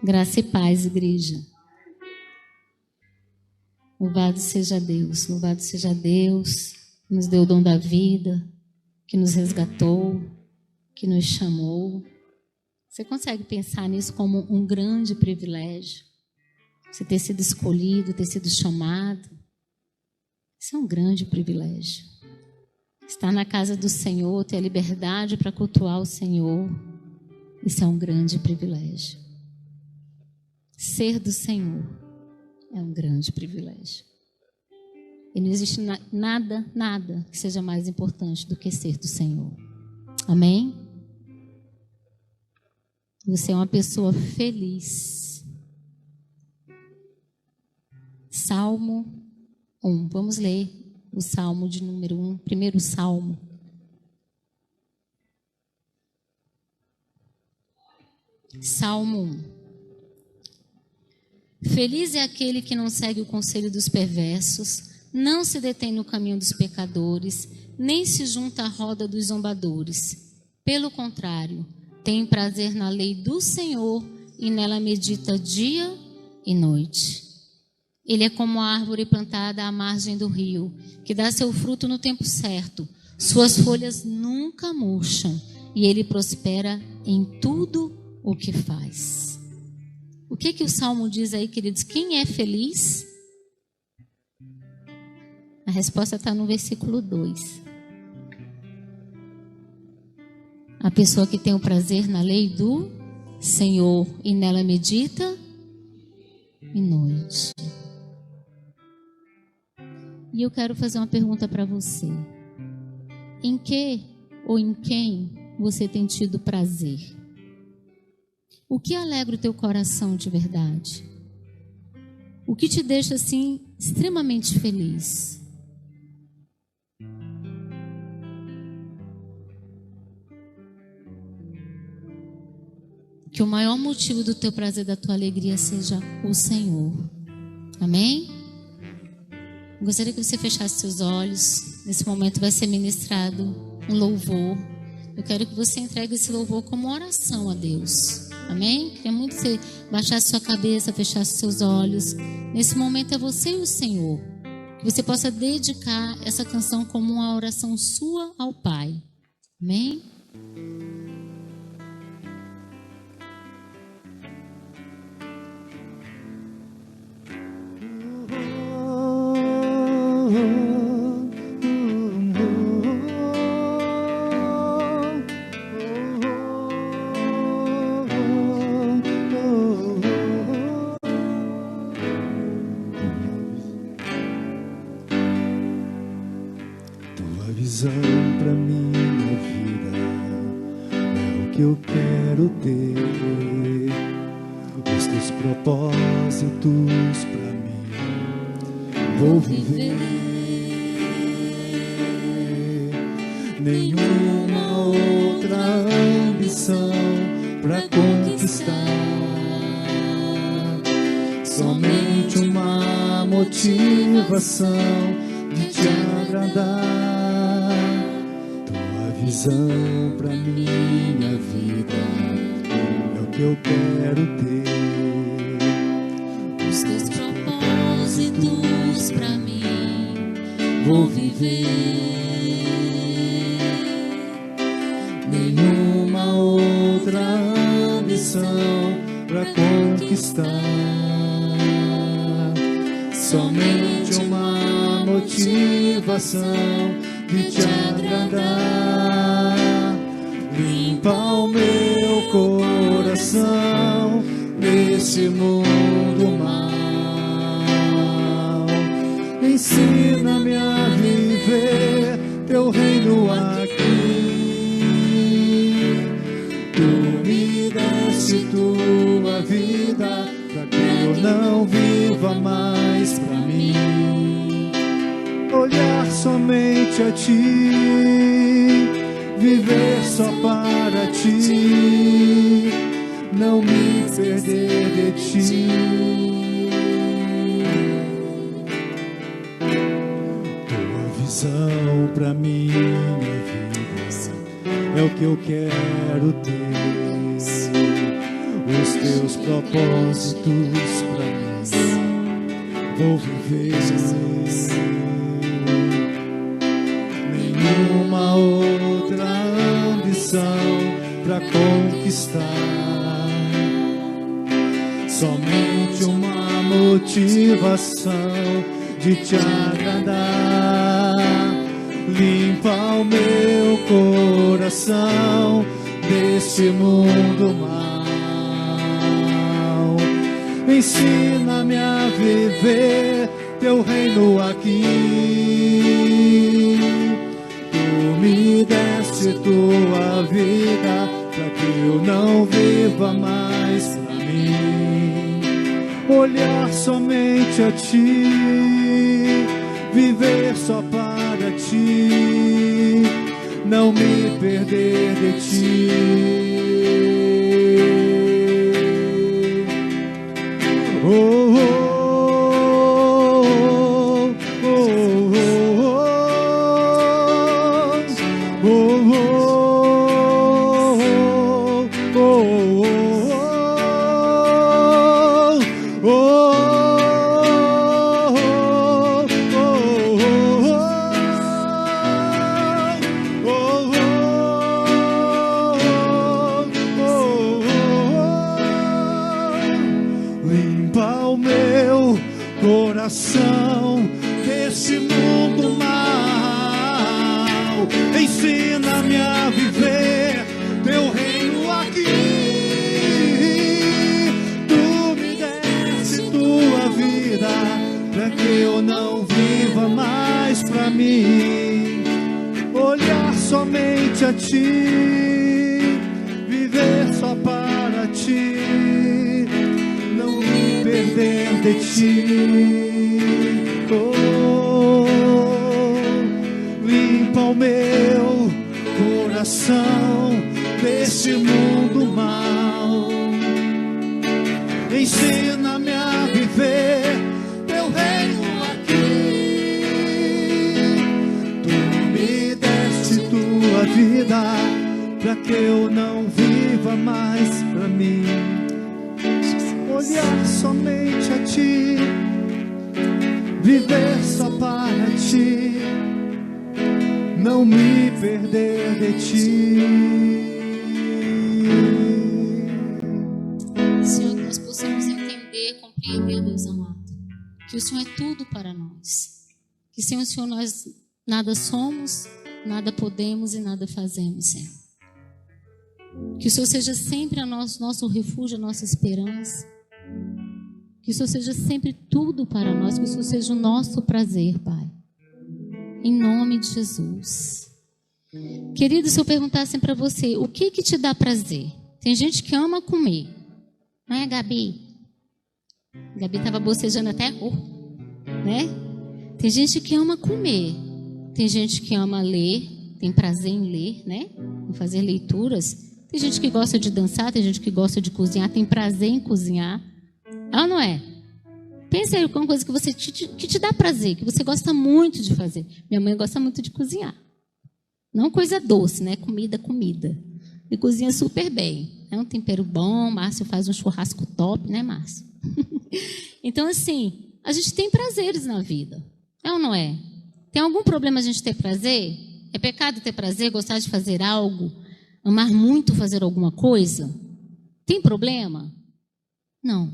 Graça e paz, igreja. Louvado seja Deus, que nos deu o dom da vida, que nos resgatou, que nos chamou. Você consegue pensar nisso como um grande privilégio? Você ter sido escolhido, ter sido chamado. Isso é um grande privilégio. Estar na casa do Senhor, ter a liberdade para cultuar o Senhor. Isso é um grande privilégio. Ser do Senhor é um grande privilégio. E não existe nada que seja mais importante do que ser do Senhor. Amém? Você é uma pessoa feliz. Salmo 1. Vamos ler o Salmo de número 1. Primeiro Salmo. Salmo 1. Feliz é aquele que não segue o conselho dos perversos, não se detém no caminho dos pecadores, nem se junta à roda dos zombadores. Pelo contrário, tem prazer na lei do Senhor e nela medita dia e noite. Ele é como a árvore plantada à margem do rio, que dá seu fruto no tempo certo. Suas folhas nunca murcham e ele prospera em tudo o que faz. O que o Salmo diz aí, queridos? Quem é feliz? A resposta está no versículo 2. A pessoa que tem o prazer na lei do Senhor e nela medita e noite. E eu quero fazer uma pergunta para você. Em que ou em quem você tem tido prazer? O que alegra o teu coração de verdade? O que te deixa assim extremamente feliz? Que o maior motivo do teu prazer, da tua alegria seja o Senhor. Amém? Eu gostaria que você fechasse seus olhos. Nesse momento vai ser ministrado um louvor. Eu quero que você entregue esse louvor como oração a Deus. Amém? Queria muito que você baixasse sua cabeça, fechasse seus olhos. Nesse momento é você e o Senhor. Que você possa dedicar essa canção como uma oração sua ao Pai. Amém? Pra minha vida é o que eu quero ter. Os teus propósitos pra mim vou viver. Nenhuma outra ambição pra conquistar, somente uma motivação de te agradar. Visão pra minha vida é o que eu quero ter. Os teus propósitos pra mim vou viver. Nenhuma outra ambição pra conquistar, somente uma motivação de te agradar. Limpa o meu coração nesse mundo mal. Ensina-me a viver teu reino aqui. Tu me deste tua vida para que eu não viva mais pra mim. Olhar somente a ti, viver só para ti, não me perder de ti. Tua visão pra minha vida é o que eu quero ter. os teus propósitos pra mim. Vou viver nenhuma outra ambição pra conquistar, somente uma motivação de te agradar. Limpa o meu coração deste mundo mal. Ensina-me a viver teu reino aqui. Tu me deste tua vida para que eu não viva mais pra mim. Olhar somente a ti, viver só para ti, não me perder de ti. Oh, oh, oh, oh, oh, oh, oh, oh, coração desse mundo mal. Ensina-me a viver teu reino aqui. Tu me deste tua vida para que eu não viva mais pra mim. Olhar somente a ti, viver só para ti, não me perder de ti. Oh, limpa o meu coração desse mundo mal. Ensina-me a viver teu reino aqui. Tu me deste tua vida para que eu não viva mais pra mim. Olhar somente a ti, viver só para ti, não me perder de ti. Senhor, que nós possamos entender, compreender, Deus amado, que o Senhor é tudo para nós. Que sem o Senhor nós nada somos, nada podemos e nada fazemos, Senhor. Que o Senhor seja sempre a nosso refúgio, a nossa esperança. Que o Senhor seja sempre tudo para nós, que o Senhor seja o nosso prazer, Pai. Em nome de Jesus. Querido, se eu perguntasse para você, o que te dá prazer? Tem gente que ama comer. Não é, Gabi? Gabi estava bocejando até, né? Tem gente que ama comer. Tem gente que ama ler, tem prazer em ler, né? Em fazer leituras. Tem gente que gosta de dançar, tem gente que gosta de cozinhar, tem prazer em cozinhar. Ah, não é? Pensa aí com uma coisa que te dá prazer, que você gosta muito de fazer. Minha mãe gosta muito de cozinhar. Não coisa doce, né? Comida. E cozinha super bem. É um tempero bom, Márcio faz um churrasco top, né, Márcio? Então, assim, a gente tem prazeres na vida. É ou não é? Tem algum problema a gente ter prazer? É pecado ter prazer, gostar de fazer algo, amar muito fazer alguma coisa? Tem problema? Não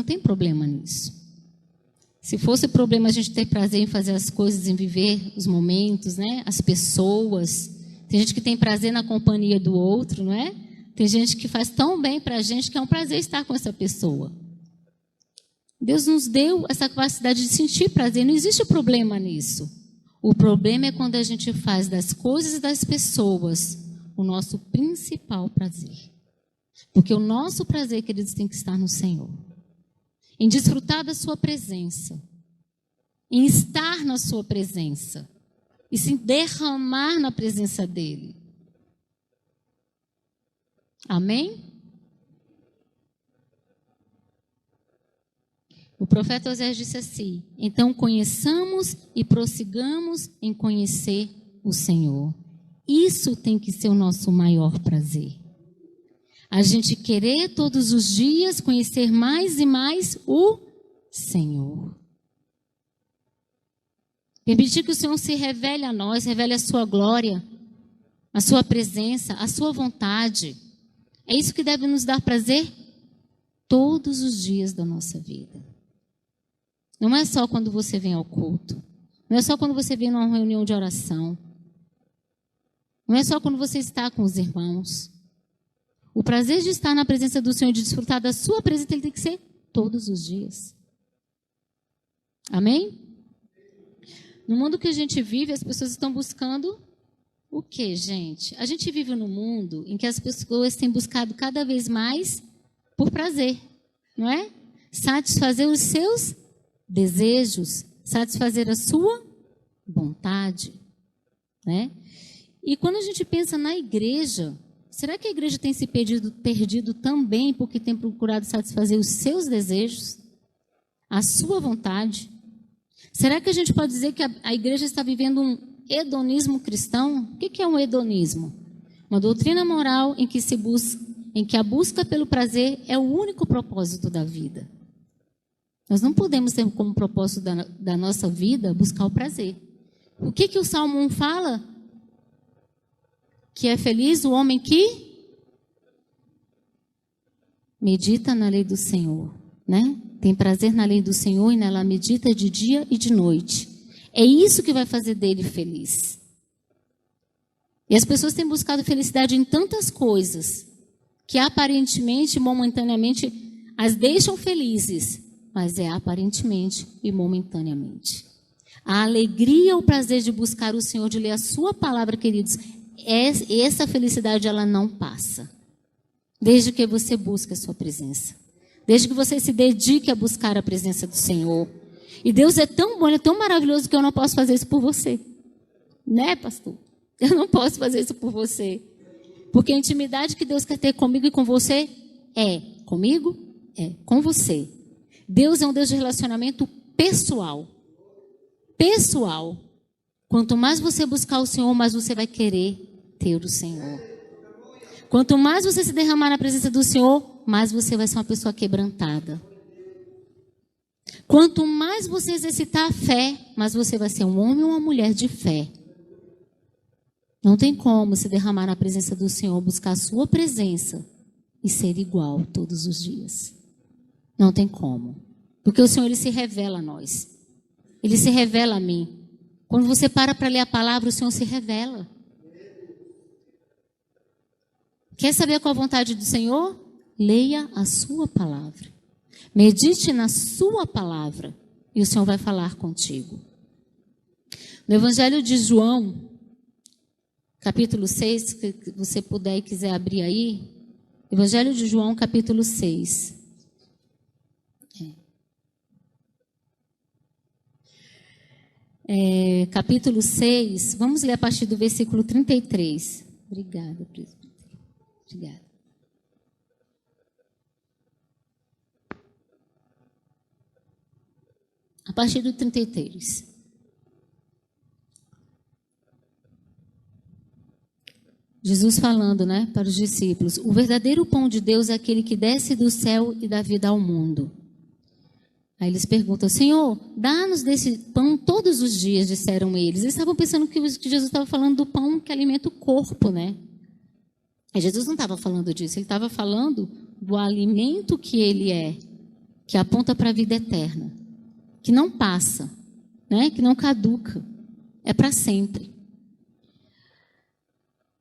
tem problema nisso. Se fosse problema a gente ter prazer em fazer as coisas, em viver os momentos, né? As pessoas. Tem gente que tem prazer na companhia do outro, não é? Tem gente que faz tão bem para a gente que é um prazer estar com essa pessoa. Deus nos deu essa capacidade de sentir prazer. Não existe problema nisso. O problema é quando a gente faz das coisas e das pessoas o nosso principal prazer. Porque o nosso prazer, queridos, tem que estar no Senhor. Em desfrutar da sua presença, em estar na sua presença e se derramar na presença dele. Amém? O profeta Osés disse assim: então conheçamos e prossigamos em conhecer o Senhor. Isso tem que ser o nosso maior prazer. A gente querer todos os dias conhecer mais e mais o Senhor. Permitir que o Senhor se revele a nós, revele a sua glória, a sua presença, a sua vontade. É isso que deve nos dar prazer todos os dias da nossa vida. Não é só quando você vem ao culto. Não é só quando você vem numa reunião de oração. Não é só quando você está com os irmãos. O prazer de estar na presença do Senhor, de desfrutar da sua presença, ele tem que ser todos os dias. Amém? No mundo que a gente vive, as pessoas estão buscando o quê, gente? A gente vive num mundo em que as pessoas têm buscado cada vez mais por prazer, não é? Satisfazer os seus desejos, satisfazer a sua vontade, né? E quando a gente pensa na igreja, será que a igreja tem se perdido também porque tem procurado satisfazer os seus desejos, a sua vontade? Será que a gente pode dizer que a igreja está vivendo um hedonismo cristão? O que é um hedonismo? Uma doutrina moral em que a busca pelo prazer é o único propósito da vida. Nós não podemos ter como propósito da nossa vida buscar o prazer. O que o Salmo 1 fala? Que é feliz o homem que medita na lei do Senhor, né? Tem prazer na lei do Senhor e nela medita de dia e de noite. É isso que vai fazer dele feliz. E as pessoas têm buscado felicidade em tantas coisas que aparentemente, momentaneamente, as deixam felizes, mas é aparentemente e momentaneamente. A alegria, o prazer de buscar o Senhor, de ler a sua palavra, queridos, essa felicidade ela não passa. Desde que você busque a sua presença. Desde que você se dedique a buscar a presença do Senhor. E Deus é tão bom, Ele é tão maravilhoso que eu não posso fazer isso por você. Né, pastor? Eu não posso fazer isso por você. Porque a intimidade que Deus quer ter comigo e com você é comigo, é com você. Deus é um Deus de relacionamento pessoal. Pessoal. Quanto mais você buscar o Senhor, mais você vai querer ter o Senhor. Quanto mais você se derramar na presença do Senhor, mais você vai ser uma pessoa quebrantada. Quanto mais você exercitar a fé, mais você vai ser um homem ou uma mulher de fé. Não tem como se derramar na presença do Senhor, buscar a sua presença e ser igual todos os dias. Não tem como. Porque o Senhor, Ele se revela a nós. Ele se revela a mim. Quando você para ler a palavra, o Senhor se revela. Quer saber qual a vontade do Senhor? Leia a sua palavra. Medite na sua palavra e o Senhor vai falar contigo. No Evangelho de João, capítulo 6, se você puder e quiser abrir aí. Evangelho de João, capítulo 6. Capítulo 6, vamos ler a partir do versículo 33. Obrigada, presbítero. Obrigada. A partir do 33. Jesus falando, né, para os discípulos: o verdadeiro pão de Deus é aquele que desce do céu e dá vida ao mundo. Aí eles perguntam: Senhor, dá-nos desse pão todos os dias, disseram eles. Eles estavam pensando que Jesus estava falando do pão que alimenta o corpo, né? E Jesus não estava falando disso, ele estava falando do alimento que ele é, que aponta para a vida eterna, que não passa, né? Que não caduca, é para sempre.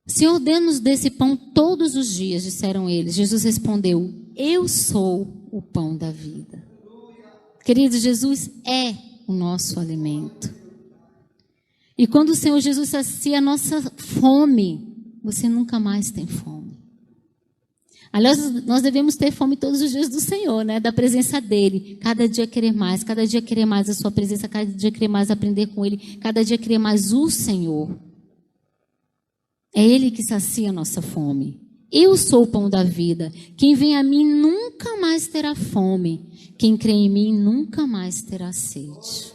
Senhor, dê-nos desse pão todos os dias, disseram eles. Jesus respondeu: eu sou o pão da vida. Querido, Jesus é o nosso alimento. E quando o Senhor Jesus sacia a nossa fome, você nunca mais tem fome. Aliás, nós devemos ter fome todos os dias do Senhor, né? Da presença dEle. Cada dia querer mais a sua presença, cada dia querer mais aprender com Ele, cada dia querer mais o Senhor. É Ele que sacia a nossa fome. Eu sou o pão da vida. Quem vem a mim nunca mais terá fome. Quem crê em mim nunca mais terá sede.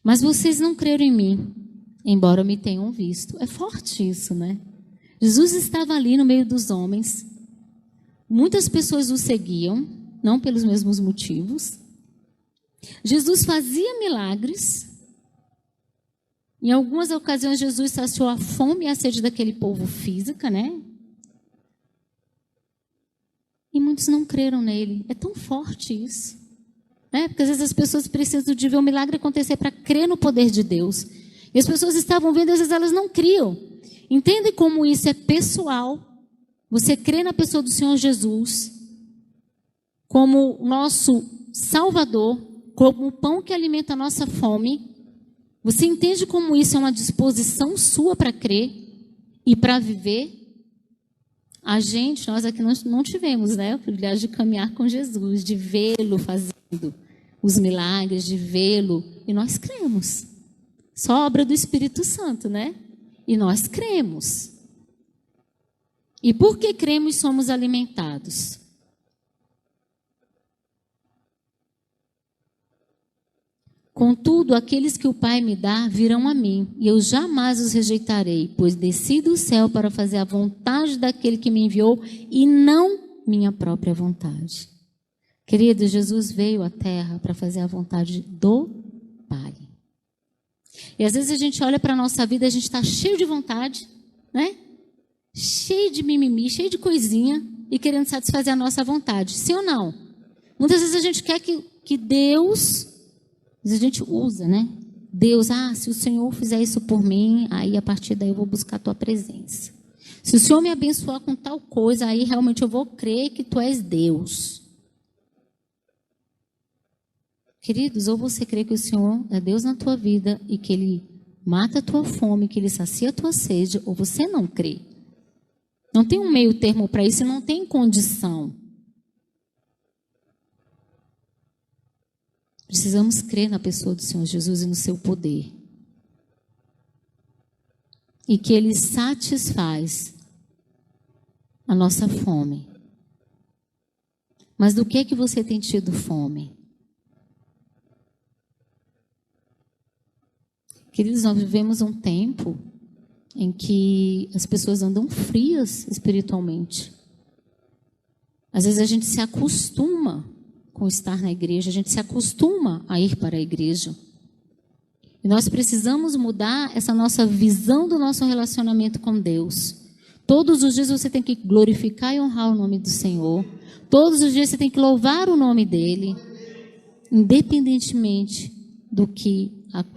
Mas vocês não creram em mim, embora me tenham visto. É forte isso, né? Jesus estava ali no meio dos homens. Muitas pessoas o seguiam, não pelos mesmos motivos. Jesus fazia milagres. Em algumas ocasiões, Jesus saciou a fome e a sede daquele povo física, né? E muitos não creram nele. É tão forte isso, né? Porque às vezes as pessoas precisam de ver um milagre acontecer para crer no poder de Deus. E as pessoas estavam vendo, às vezes elas não criam. Entende como isso é pessoal? Você crê na pessoa do Senhor Jesus como nosso Salvador, como o pão que alimenta a nossa fome. Você entende como isso é uma disposição sua para crer e para viver? Nós aqui não tivemos, né, o privilégio de caminhar com Jesus, de vê-lo fazendo os milagres, de vê-lo. E nós cremos. Só obra do Espírito Santo, né? E nós cremos. E porque cremos, somos alimentados. Contudo, aqueles que o Pai me dá virão a mim, e eu jamais os rejeitarei, pois desci do céu para fazer a vontade daquele que me enviou e não minha própria vontade. Querido, Jesus veio à terra para fazer a vontade do Pai. E às vezes a gente olha para a nossa vida, a gente está cheio de vontade, né? Cheio de mimimi, cheio de coisinha e querendo satisfazer a nossa vontade. Sim ou não? Muitas vezes a gente quer que Deus... A gente usa, né? Deus, se o Senhor fizer isso por mim, aí a partir daí eu vou buscar a tua presença. Se o Senhor me abençoar com tal coisa, aí realmente eu vou crer que tu és Deus. Queridos, ou você crê que o Senhor é Deus na tua vida e que Ele mata a tua fome, que Ele sacia a tua sede, ou você não crê. Não tem um meio termo para isso, não tem condição. Precisamos crer na pessoa do Senhor Jesus e no seu poder. E que Ele satisfaz a nossa fome. Mas do que é que você tem tido fome? Queridos, nós vivemos um tempo em que as pessoas andam frias espiritualmente. Às vezes a gente se acostuma com estar na igreja, a gente se acostuma a ir para a igreja. E nós precisamos mudar essa nossa visão do nosso relacionamento com Deus. Todos os dias você tem que glorificar e honrar o nome do Senhor. Todos os dias você tem que louvar o nome dEle, independentemente do que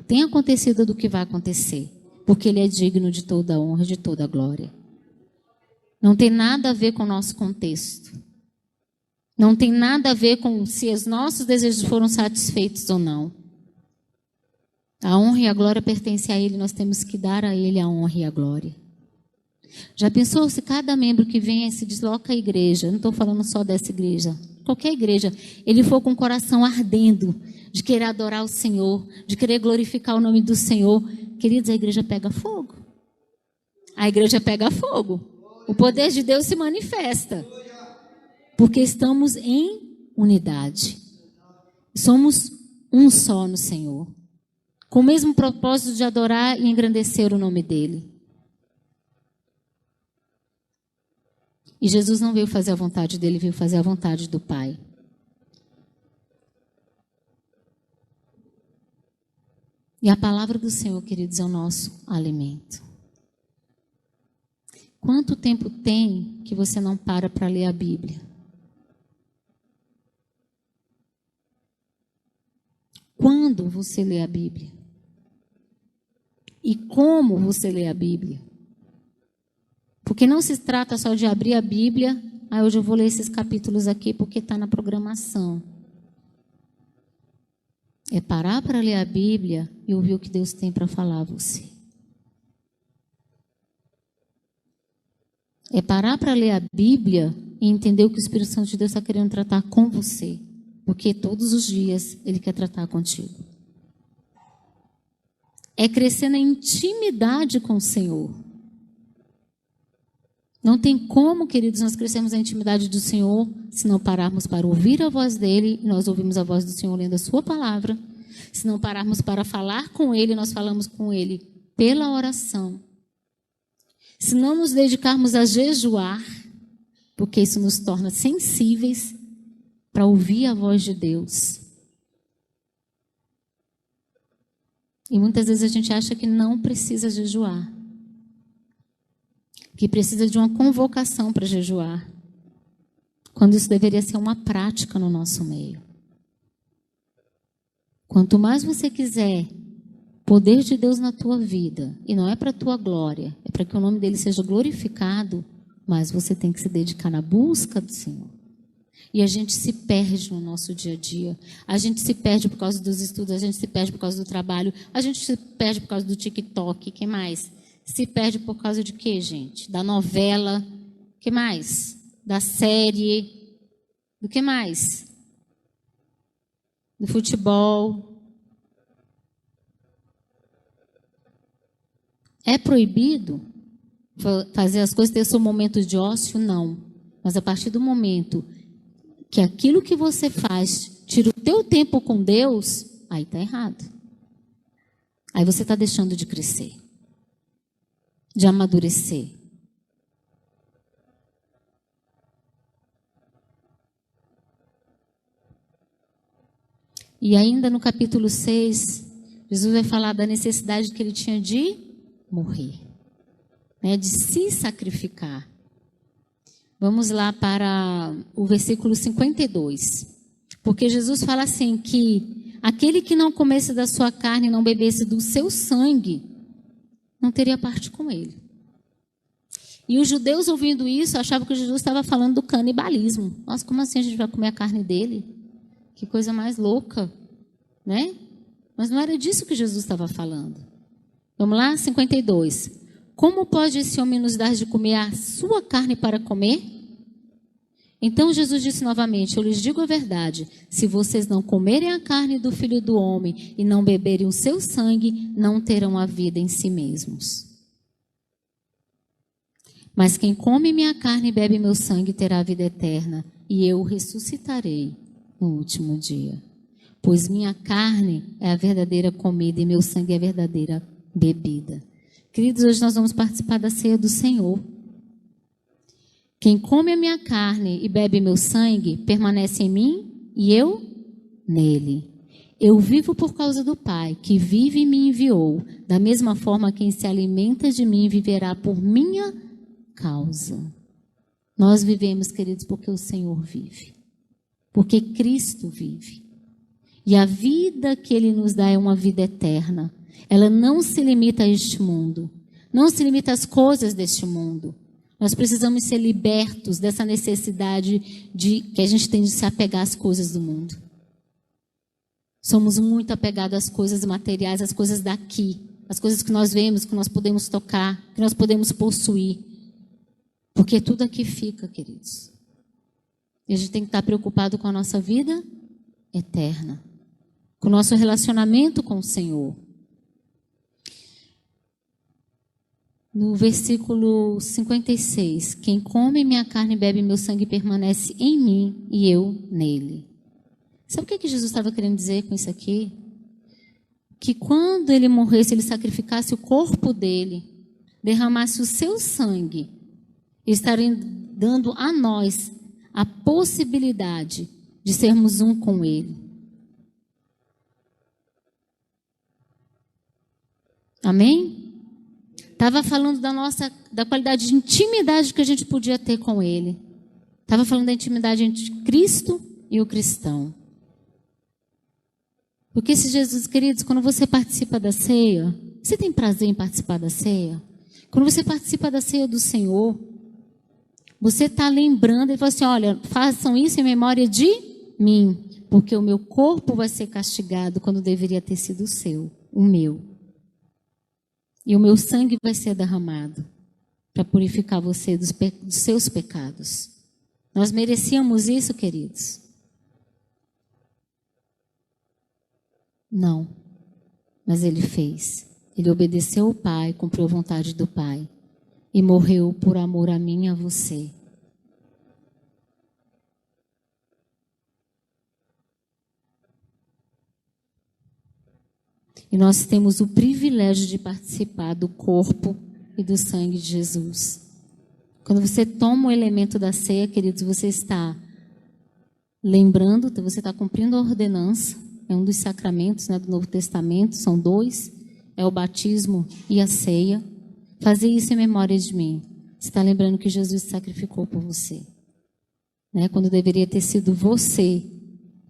tem acontecido ou do que vai acontecer. Porque Ele é digno de toda a honra, de toda a glória. Não tem nada a ver com o nosso contexto. Não tem nada a ver com se os nossos desejos foram satisfeitos ou não. A honra e a glória pertencem a Ele, nós temos que dar a Ele a honra e a glória. Já pensou se cada membro que vem se desloca à igreja, não estou falando só dessa igreja, qualquer igreja, ele for com o coração ardendo, de querer adorar o Senhor, de querer glorificar o nome do Senhor, queridos, a igreja pega fogo. A igreja pega fogo. O poder de Deus se manifesta. Porque estamos em unidade. Somos um só no Senhor. Com o mesmo propósito de adorar e engrandecer o nome dEle. E Jesus não veio fazer a vontade dEle, veio fazer a vontade do Pai. E a palavra do Senhor, queridos, é o nosso alimento. Quanto tempo tem que você não para ler a Bíblia? Quando você lê a Bíblia? E como você lê a Bíblia? Porque não se trata só de abrir a Bíblia, hoje eu vou ler esses capítulos aqui porque está na programação. É parar para ler a Bíblia e ouvir o que Deus tem para falar a você. É parar para ler a Bíblia e entender o que o Espírito Santo de Deus está querendo tratar com você. Porque todos os dias Ele quer tratar contigo. É crescer na intimidade com o Senhor. Não tem como, queridos, nós crescermos na intimidade do Senhor se não pararmos para ouvir a voz dEle, e nós ouvimos a voz do Senhor lendo a sua palavra. Se não pararmos para falar com Ele, nós falamos com Ele pela oração. Se não nos dedicarmos a jejuar, porque isso nos torna sensíveis para ouvir a voz de Deus. E muitas vezes a gente acha que não precisa jejuar, que precisa de uma convocação para jejuar, quando isso deveria ser uma prática no nosso meio. Quanto mais você quiser poder de Deus na tua vida, e não é para a tua glória, é para que o nome dele seja glorificado, mas você tem que se dedicar na busca do Senhor. E a gente se perde no nosso dia a dia. A gente se perde por causa dos estudos, a gente se perde por causa do trabalho, a gente se perde por causa do TikTok, que mais? Se perde por causa de quê, gente? Da novela, que mais? Da série, do que mais? Do futebol. É proibido fazer as coisas, ter seu momento de ócio? Não. Mas a partir do momento que aquilo que você faz tira o teu tempo com Deus, aí está errado. Aí você está deixando de crescer, de amadurecer. E ainda no capítulo 6, Jesus vai falar da necessidade que ele tinha de morrer, né, de se sacrificar. Vamos lá para o versículo 52. Porque Jesus fala assim que aquele que não comesse da sua carne e não bebesse do seu sangue, não teria parte com ele. E os judeus, ouvindo isso, achavam que Jesus estava falando do canibalismo. Nossa, como assim a gente vai comer a carne dele? Que coisa mais louca, né? Mas não era disso que Jesus estava falando. Vamos lá, 52. Como pode esse homem nos dar de comer a sua carne para comer? Então Jesus disse novamente, eu lhes digo a verdade, se vocês não comerem a carne do Filho do Homem e não beberem o seu sangue, não terão a vida em si mesmos. Mas quem come minha carne e bebe meu sangue terá a vida eterna, e eu o ressuscitarei no último dia. Pois minha carne é a verdadeira comida e meu sangue é a verdadeira bebida. Queridos, hoje nós vamos participar da ceia do Senhor. Quem come a minha carne e bebe meu sangue, permanece em mim e eu nele. Eu vivo por causa do Pai, que vive e me enviou. Da mesma forma, quem se alimenta de mim viverá por minha causa. Nós vivemos, queridos, porque o Senhor vive. Porque Cristo vive. E a vida que Ele nos dá é uma vida eterna. Ela não se limita a este mundo. Não se limita às coisas deste mundo. Nós precisamos ser libertos dessa necessidade que a gente tem de se apegar às coisas do mundo. Somos muito apegados às coisas materiais, às coisas daqui, às coisas que nós vemos, que nós podemos tocar, que nós podemos possuir. Porque tudo aqui fica, queridos. E a gente tem que estar preocupado com a nossa vida eterna, com o nosso relacionamento com o Senhor. No versículo 56, quem come minha carne e bebe meu sangue permanece em mim e eu nele. Sabe o que Jesus estava querendo dizer com isso aqui? Que quando ele morresse, ele sacrificasse o corpo dele, derramasse o seu sangue, ele estaria dando a nós a possibilidade de sermos um com ele. Amém? Estava falando da qualidade de intimidade que a gente podia ter com Ele. Estava falando da intimidade entre Cristo e o cristão. Porque se Jesus, queridos, quando você participa da ceia, você tem prazer em participar da ceia? Quando você participa da ceia do Senhor, você está lembrando e fala assim, olha, façam isso em memória de mim, porque o meu corpo vai ser castigado quando deveria ter sido o meu. E o meu sangue vai ser derramado para purificar você dos seus pecados. Nós merecíamos isso, queridos? Não. Mas Ele fez. Ele obedeceu ao Pai, cumpriu a vontade do Pai. E morreu por amor a mim e a você. E nós temos o privilégio de participar do corpo e do sangue de Jesus. Quando você toma o elemento da ceia, queridos, você está lembrando, você está cumprindo a ordenança, é um dos sacramentos, né, do Novo Testamento, são 2, é o batismo e a ceia. Fazer isso em memória de mim. Você está lembrando que Jesus se sacrificou por você. Né? Quando deveria ter sido você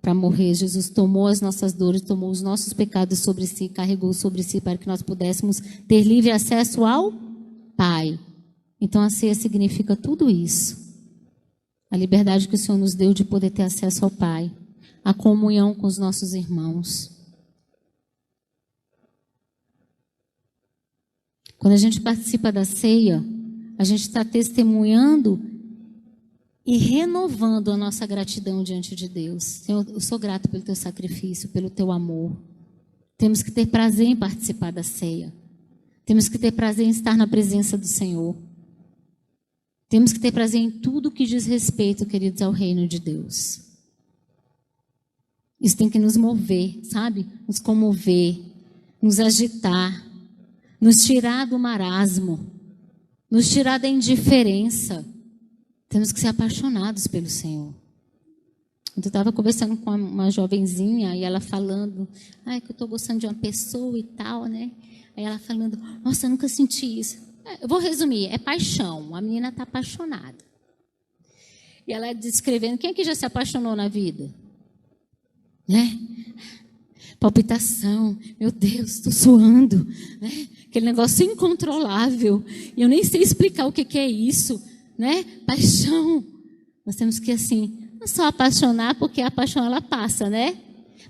para morrer, Jesus tomou as nossas dores, tomou os nossos pecados sobre si, carregou sobre si para que nós pudéssemos ter livre acesso ao Pai. Então a ceia significa tudo isso. A liberdade que o Senhor nos deu de poder ter acesso ao Pai, a comunhão com os nossos irmãos. Quando a gente participa da ceia, a gente está testemunhando e renovando a nossa gratidão diante de Deus. Senhor, eu sou grato pelo teu sacrifício, pelo teu amor. Temos que ter prazer em participar da ceia. Temos que ter prazer em estar na presença do Senhor. Temos que ter prazer em tudo que diz respeito, queridos, ao reino de Deus. Isso tem que nos mover, sabe? Nos comover, nos agitar, nos tirar do marasmo, nos tirar da indiferença. Temos que ser apaixonados pelo Senhor. Eu estava conversando com uma jovenzinha e ela falando, que eu estou gostando de uma pessoa e tal, né? Aí ela falando, nossa, eu nunca senti isso. Eu vou resumir, é paixão. A menina está apaixonada. E ela descrevendo, quem aqui já se apaixonou na vida? Né? Palpitação, meu Deus, estou suando, né? Aquele negócio incontrolável. E eu nem sei explicar o que é isso, né? Paixão. Nós temos que, assim, não só apaixonar, porque a paixão ela passa, né?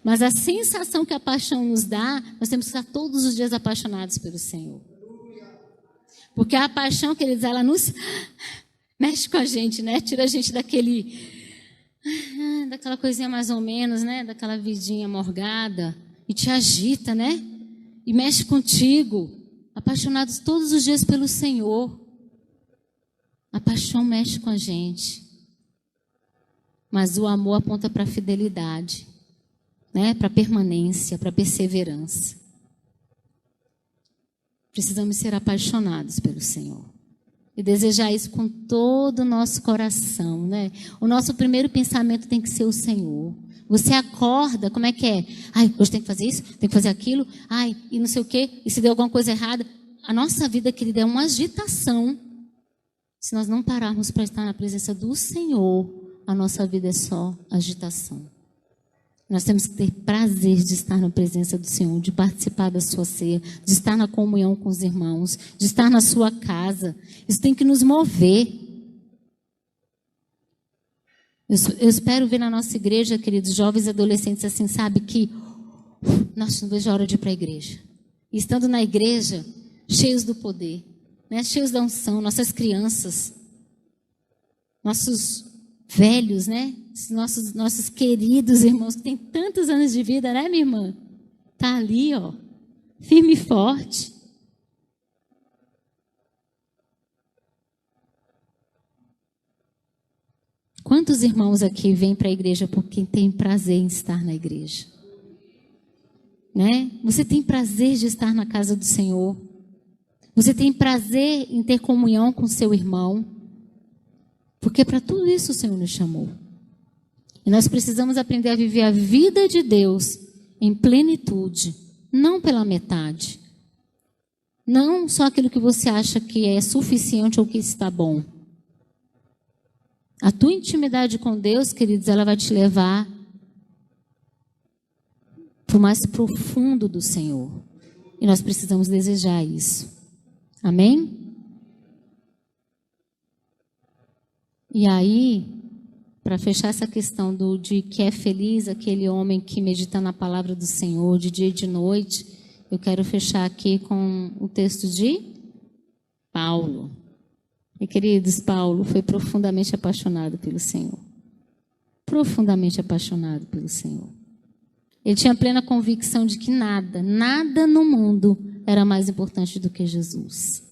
Mas a sensação que a paixão nos dá, nós temos que estar todos os dias apaixonados pelo Senhor. Porque a paixão, queridos, ela nos mexe com a gente, né? Tira a gente daquela coisinha mais ou menos, né? Daquela vidinha morgada. E te agita, né? E mexe contigo. Apaixonados todos os dias pelo Senhor. A paixão mexe com a gente. Mas o amor aponta para a fidelidade, né? Para a permanência, para a perseverança. Precisamos ser apaixonados pelo Senhor. E desejar isso com todo o nosso coração, né? O nosso primeiro pensamento tem que ser o Senhor. Você acorda, como é que é? Hoje tem que fazer isso, tem que fazer aquilo. E não sei o quê. E se deu alguma coisa errada. A nossa vida, querida, é uma agitação. Se nós não pararmos para estar na presença do Senhor, a nossa vida é só agitação. Nós temos que ter prazer de estar na presença do Senhor, de participar da sua ceia, de estar na comunhão com os irmãos, de estar na sua casa. Isso tem que nos mover. Eu espero ver na nossa igreja, queridos jovens e adolescentes, assim, sabe, que nós não vejo a hora de ir para a igreja. E estando na igreja, cheios do poder, né? Cheios da unção, nossas crianças, nossos velhos, né? Nossos queridos irmãos que têm tantos anos de vida, né, minha irmã? Tá ali, ó, firme e forte. Quantos irmãos aqui vêm para a igreja porque tem prazer em estar na igreja? Né? Você tem prazer de estar na casa do Senhor? Você tem prazer em ter comunhão com seu irmão? Porque para tudo isso o Senhor nos chamou. E nós precisamos aprender a viver a vida de Deus em plenitude, não pela metade. Não só aquilo que você acha que é suficiente ou que está bom. A tua intimidade com Deus, queridos, ela vai te levar para o mais profundo do Senhor. E nós precisamos desejar isso. Amém? E aí, para fechar essa questão de que é feliz aquele homem que medita na palavra do Senhor de dia e de noite, eu quero fechar aqui com o texto de Paulo. E, queridos, Paulo foi profundamente apaixonado pelo Senhor. Profundamente apaixonado pelo Senhor. Ele tinha plena convicção de que nada no mundo era mais importante do que Jesus.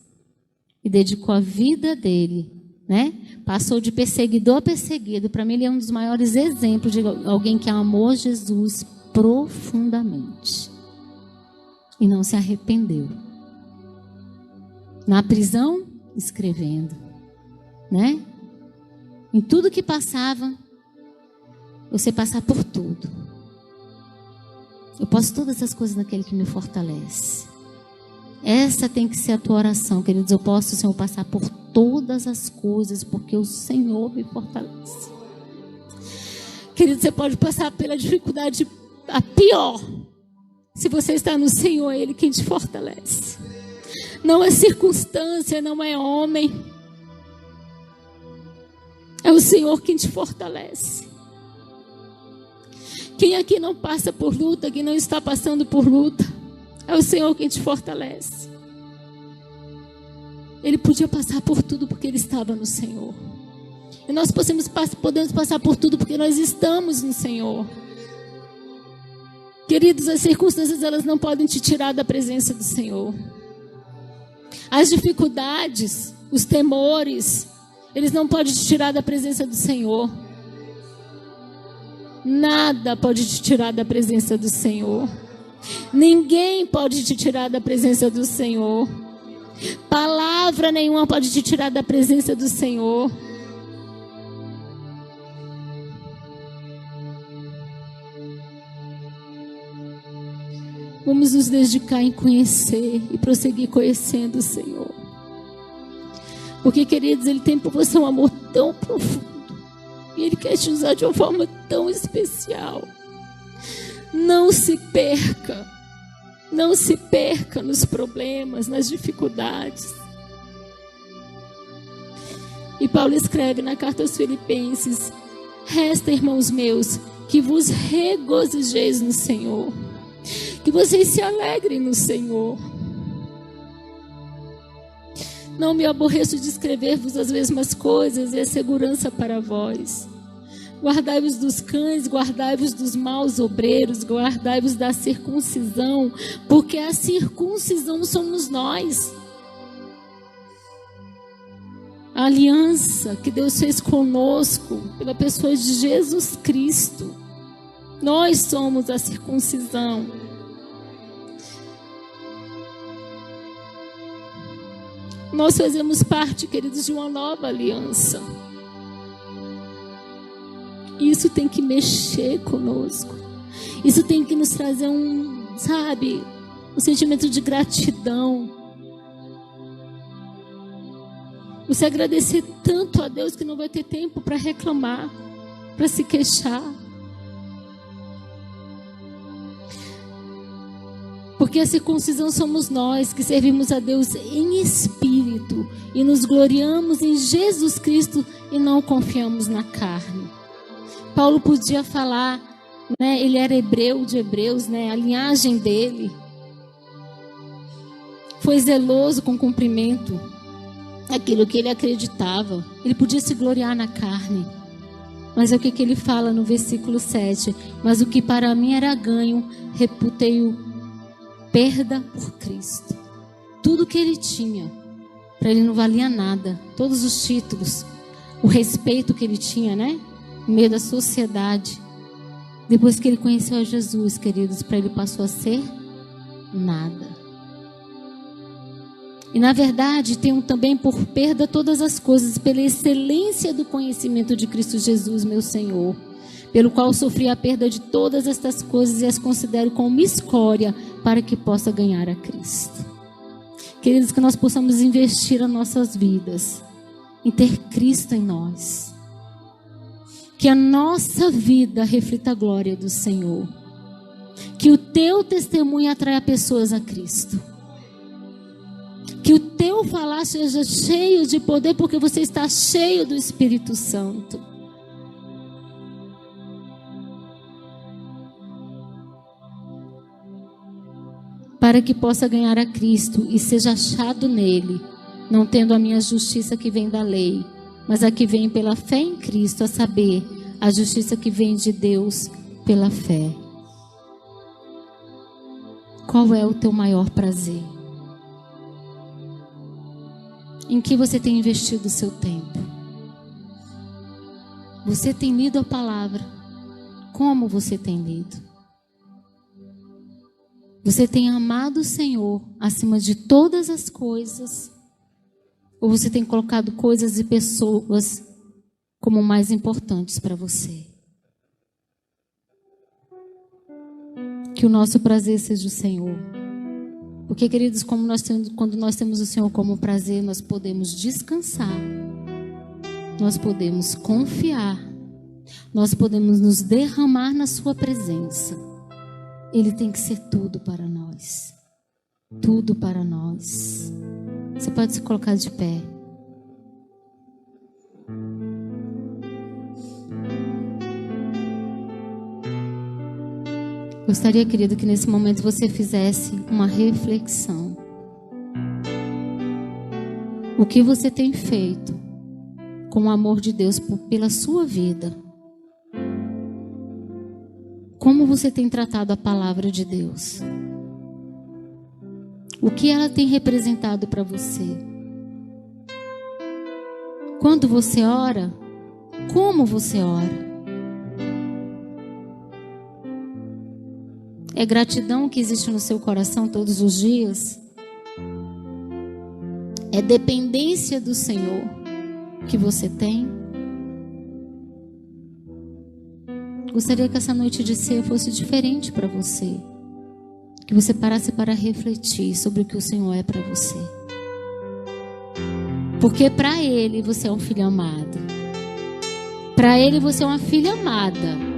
E dedicou a vida dele, né? Passou de perseguidor a perseguido. Para mim, ele é um dos maiores exemplos de alguém que amou Jesus profundamente. E não se arrependeu. Na prisão, escrevendo, né? Em tudo que passava, você passar por tudo. Eu posso todas as coisas naquele que me fortalece. Essa tem que ser a tua oração, queridos. Eu posso, Senhor, passar por todas as coisas, porque o Senhor me fortalece. Querido, você pode passar pela dificuldade a pior. Se você está no Senhor, é Ele quem te fortalece. Não é circunstância, não é homem. É o Senhor quem te fortalece. Quem aqui não passa por luta, quem não está passando por luta, é o Senhor quem te fortalece. Ele podia passar por tudo porque Ele estava no Senhor. E nós podemos passar por tudo porque nós estamos no Senhor. Queridos, as circunstâncias, elas não podem te tirar da presença do Senhor. As dificuldades, os temores, eles não podem te tirar da presença do Senhor. Nada pode te tirar da presença do Senhor. Ninguém pode te tirar da presença do Senhor. Palavra nenhuma pode te tirar da presença do Senhor. Vamos nos dedicar em conhecer e prosseguir conhecendo o Senhor. Porque, queridos, Ele tem por você um amor tão profundo. E Ele quer te usar de uma forma tão especial. Não se perca. Não se perca nos problemas, nas dificuldades. E Paulo escreve na carta aos Filipenses: resta, irmãos meus, que vos regozijeis no Senhor. Que vocês se alegrem no Senhor. Não me aborreço de escrever-vos as mesmas coisas, e a segurança para vós. Guardai-vos dos cães, guardai-vos dos maus obreiros, guardai-vos da circuncisão, porque a circuncisão somos nós. A aliança que Deus fez conosco, pela pessoa de Jesus Cristo. Nós somos a circuncisão. Nós fazemos parte, queridos, de uma nova aliança. Isso tem que mexer conosco. Isso tem que nos trazer um sentimento de gratidão. Você agradecer tanto a Deus que não vai ter tempo para reclamar, para se queixar. Porque a circuncisão somos nós que servimos a Deus em espírito e nos gloriamos em Jesus Cristo e não confiamos na carne. Paulo podia falar, né? Ele era hebreu de hebreus, né? A linhagem dele foi zeloso com o cumprimento daquilo que ele acreditava. Ele podia se gloriar na carne. Mas é o que ele fala no versículo 7. Mas o que para mim era ganho, reputei-o perda por Cristo. Tudo que ele tinha, para ele não valia nada. Todos os títulos, o respeito que ele tinha, né? No meio da sociedade. Depois que ele conheceu a Jesus, queridos, para ele passou a ser nada. E na verdade, tenho também por perda todas as coisas, pela excelência do conhecimento de Cristo Jesus, meu Senhor, pelo qual sofri a perda de todas estas coisas e as considero como escória para que possa ganhar a Cristo. Queridos, que nós possamos investir as nossas vidas em ter Cristo em nós. Que a nossa vida reflita a glória do Senhor. Que o teu testemunho atraia pessoas a Cristo. Que o teu falar seja cheio de poder, porque você está cheio do Espírito Santo. Para que possa ganhar a Cristo e seja achado nele, não tendo a minha justiça que vem da lei, mas a que vem pela fé em Cristo, a saber, a justiça que vem de Deus pela fé. Qual é o teu maior prazer? Em que você tem investido o seu tempo? Você tem lido a palavra? Como você tem lido? Você tem amado o Senhor acima de todas as coisas? Ou você tem colocado coisas e pessoas como mais importantes para você? Que o nosso prazer seja o Senhor. Porque, queridos, quando nós temos o Senhor como prazer, nós podemos descansar, nós podemos confiar, nós podemos nos derramar na sua presença. Ele tem que ser tudo para nós. Tudo para nós. Você pode se colocar de pé. Gostaria, querido, que nesse momento você fizesse uma reflexão. O que você tem feito com o amor de Deus pela sua vida? Como você tem tratado a palavra de Deus? O que ela tem representado para você? Quando você ora, como você ora? É gratidão que existe no seu coração todos os dias? É dependência do Senhor que você tem? Gostaria que essa noite de ceia fosse diferente para você. Que você parasse para refletir sobre o que o Senhor é para você. Porque para Ele você é um filho amado. Para Ele você é uma filha amada.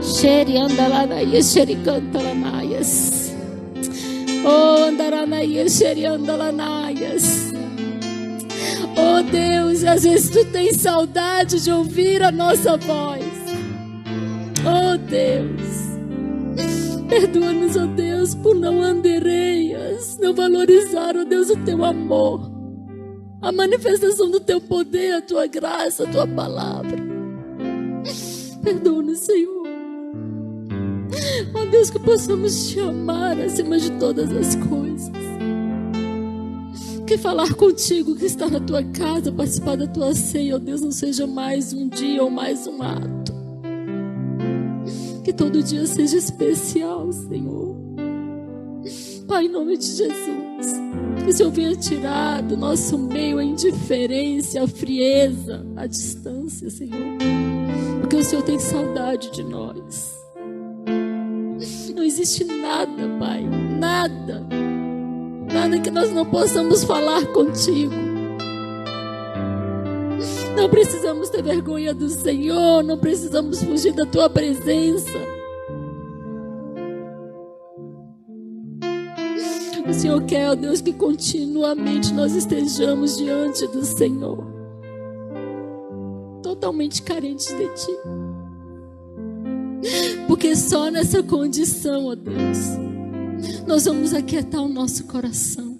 Xeri andalanaias, xeri cantalanaias. Oh, andaranaias, xeri andalanaias. Oh Deus, às vezes tu tens saudade de ouvir a nossa voz. Oh Deus, perdoa-nos, ó Deus, por não andereias, não valorizar, ó Deus, o teu amor, a manifestação do teu poder, a tua graça, a tua palavra. Perdoa-nos, Senhor. Ó Deus, que possamos te amar acima de todas as coisas. Que falar contigo, que estar na tua casa, participar da tua ceia, ó Deus, não seja mais um dia ou mais um ato. Que todo dia seja especial, Senhor. Pai, em nome de Jesus, que o Senhor venha tirar do nosso meio a indiferença, a frieza, a distância, Senhor. Porque o Senhor tem saudade de nós. Não existe nada, Pai, nada que nós não possamos falar contigo. Não precisamos ter vergonha do Senhor, não precisamos fugir da tua presença. O Senhor quer, ó Deus, que continuamente nós estejamos diante do Senhor, totalmente carentes de ti. Porque só nessa condição, ó Deus, nós vamos aquietar o nosso coração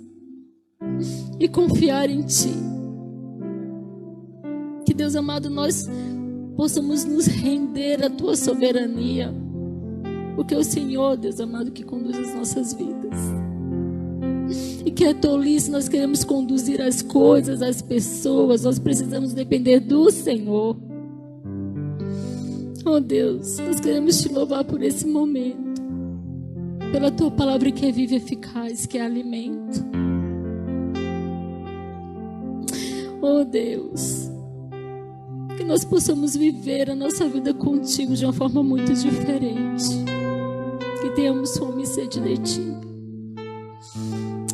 e confiar em ti. Que, Deus amado, nós possamos nos render à tua soberania, porque é o Senhor, Deus amado, que conduz as nossas vidas. E que é tolice nós queremos conduzir as coisas, as pessoas. Nós precisamos depender do Senhor. Oh Deus, nós queremos te louvar por esse momento, pela tua palavra que é viva e eficaz, que é alimento. Oh Deus, que nós possamos viver a nossa vida contigo de uma forma muito diferente. Que tenhamos fome e sede de ti.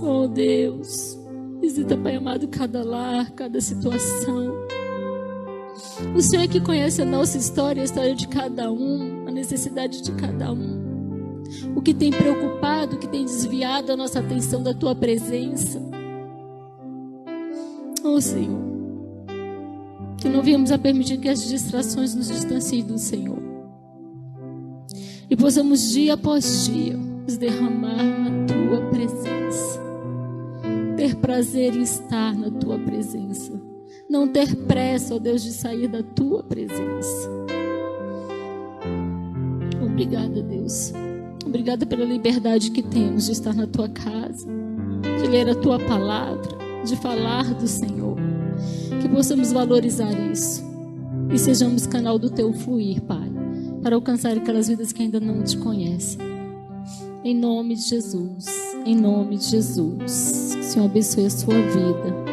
Oh Deus, visita, Pai amado, cada lar, cada situação. O Senhor é que conhece a nossa história, a história de cada um, a necessidade de cada um. O que tem preocupado, o que tem desviado a nossa atenção da tua presença. Oh Senhor, que não venhamos a permitir que as distrações nos distanciem do Senhor. E possamos dia após dia nos derramar na tua presença. Ter prazer em estar na tua presença. Não ter pressa, ó Deus, de sair da tua presença. Obrigada, Deus. Obrigada pela liberdade que temos de estar na tua casa, de ler a tua palavra, de falar do Senhor. Que possamos valorizar isso e sejamos canal do teu fluir, Pai, para alcançar aquelas vidas que ainda não te conhecem. Em nome de Jesus, em nome de Jesus. Que o Senhor abençoe a sua vida.